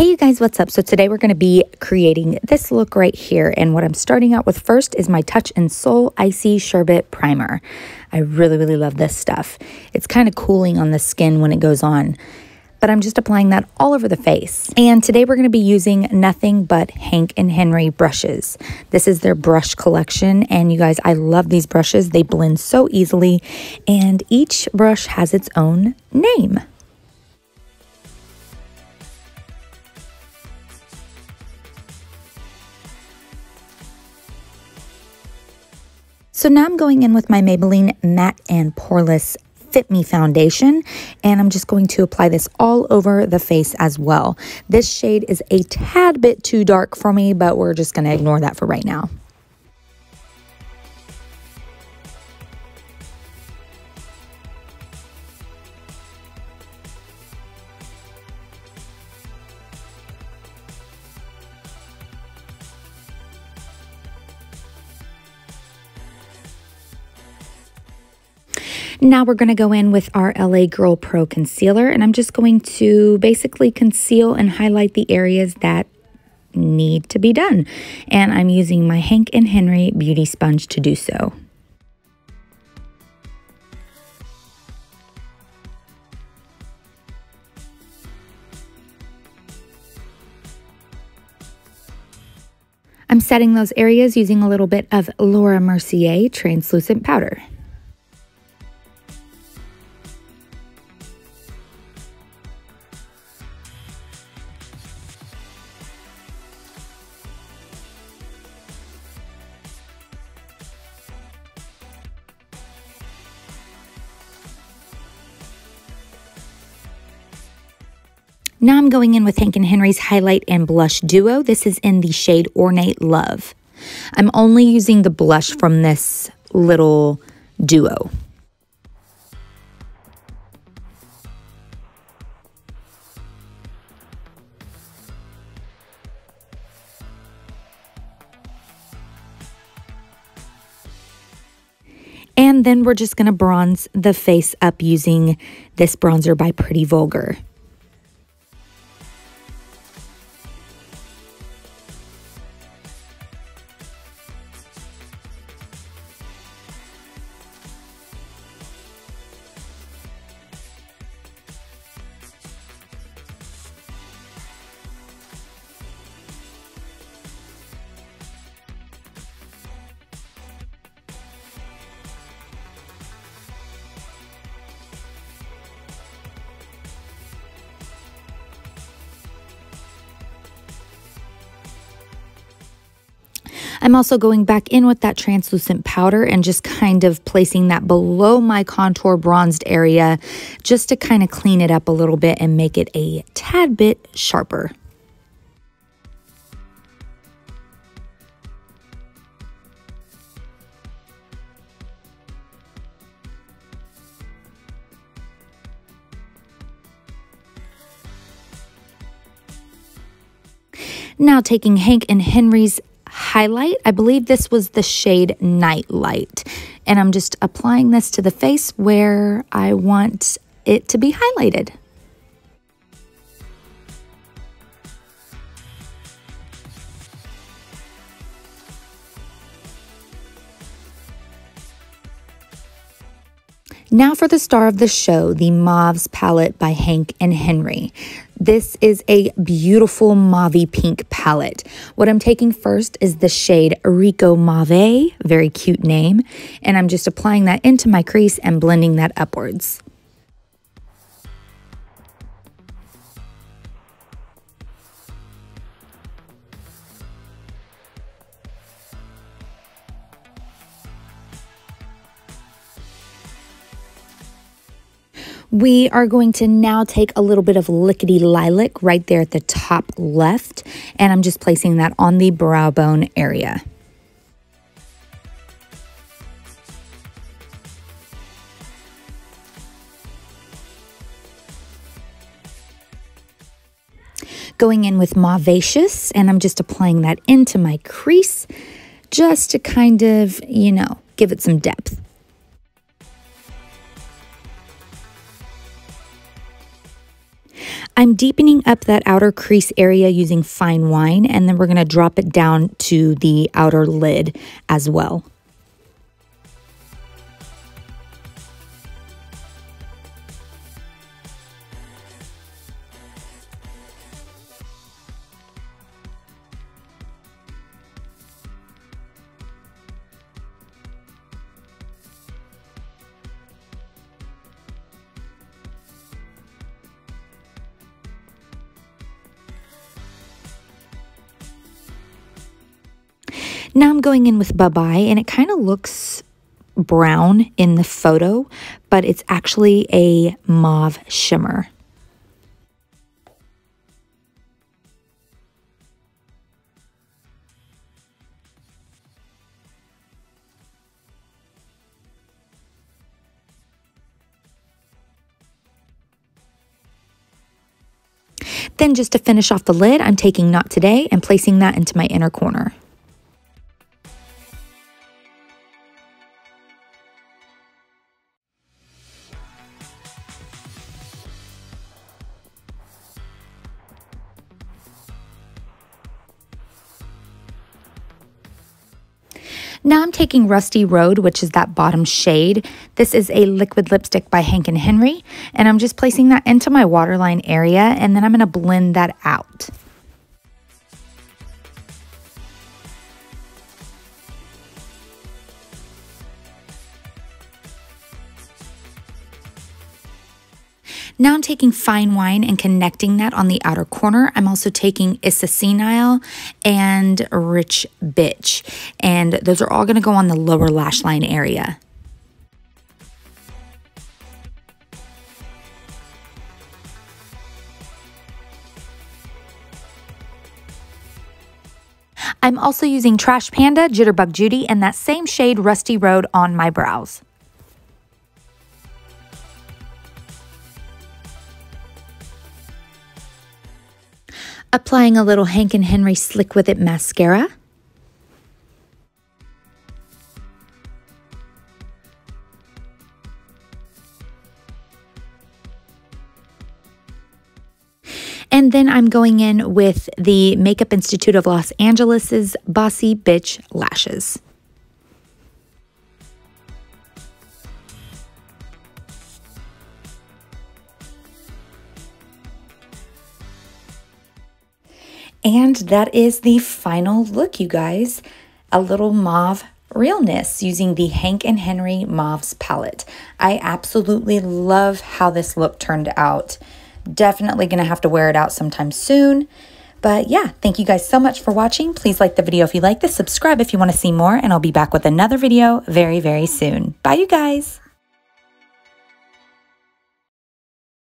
Hey you guys, what's up? So today we're going to be creating this look right here, and what I'm starting out with first is my Touch and Soul Icy Sherbet Primer. I really love this stuff. It's kind of cooling on the skin when it goes on, but I'm just applying that all over the face. And today we're going to be using nothing but Hank and Henry brushes. This is their brush collection, and you guys, I love these brushes. They blend so easily, and each brush has its own name. So now I'm going in with my Maybelline Matte and Poreless Fit Me Foundation, and I'm just going to apply this all over the face as well. This shade is a tad bit too dark for me, but we're just going to ignore that for right now. Now we're going to go in with our LA Girl Pro Concealer, and I'm just going to basically conceal and highlight the areas that need to be done. And I'm using my Hank and Henry Beauty Sponge to do so. I'm setting those areas using a little bit of Laura Mercier translucent powder. Now I'm going in with Hank and Henry's Highlight and Blush Duo. This is in the shade Ornate Love. I'm only using the blush from this little duo. And then we're just going to bronze the face up using this bronzer by Pretty Vulgar. I'm also going back in with that translucent powder and just kind of placing that below my contour bronzed area just to kind of clean it up a little bit and make it a tad bit sharper. Now taking Hank and Henry's highlight, I believe this was the shade Night Light, and I'm just applying this to the face where I want it to be highlighted. Now for the star of the show, the Mauves Palette by Hank and Henry. This is a beautiful Mauvey pink palette. What I'm taking first is the shade Rico Mauvey, very cute name, and I'm just applying that into my crease and blending that upwards. We are going to now take a little bit of Lickety Lilac right there at the top left, and I'm just placing that on the brow bone area. Going in with Mauvacious, and I'm just applying that into my crease just to kind of, you know, give it some depth. I'm deepening up that outer crease area using fine wine, and then we're going to drop it down to the outer lid as well. Now I'm going in with Bye-Bye, and it kind of looks brown in the photo, but it's actually a mauve shimmer. Then just to finish off the lid, I'm taking Not Today and placing that into my inner corner. Now I'm taking Rusty Road, which is that bottom shade. This is a liquid lipstick by Hank & Henry, and I'm just placing that into my waterline area, and then I'm going to blend that out. Now I'm taking fine wine and connecting that on the outer corner. I'm also taking Issa Senile and Rich Bitch, and those are all going to go on the lower lash line area. I'm also using Trash Panda, Jitterbug Judy, and that same shade Rusty Road on my brows. Applying a little Hank & Henry Slick With It mascara. And then I'm going in with the Makeup Institute of Los Angeles's Bossy Bitch Lashes. And that is the final look, you guys. A little mauve realness using the Hank & Henry Mauves palette. I absolutely love how this look turned out. Definitely going to have to wear it out sometime soon. But yeah, thank you guys so much for watching. Please like the video if you like this, subscribe if you want to see more, and I'll be back with another video very, very soon. Bye, you guys.